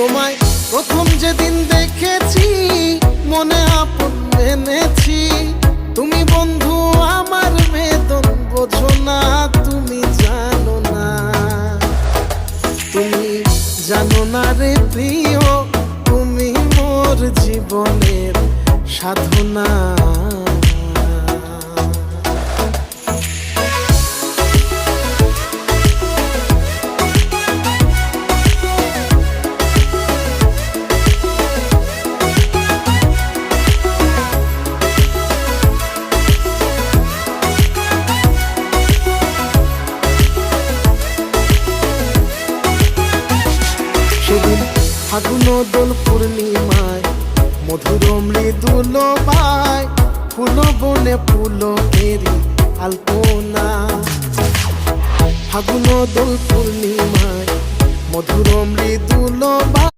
তোমায় প্রথম যেদিন দেখেছি মনে আপন এনেছি। তুমি বন্ধু আমার বেদন বোঝো না, তুমি জানো না, তুমি জানো না রে প্রিয়, তুমি মোর জীবনের সাধনা। সেদিন ফাগুন দোল পূর্ণিমায় মধুর মৃদুল বায়, ফুল বনে ফুল এরি আলপনা। ফাগুন দোল পূর্ণিমায় মধুর মৃদুল বায়,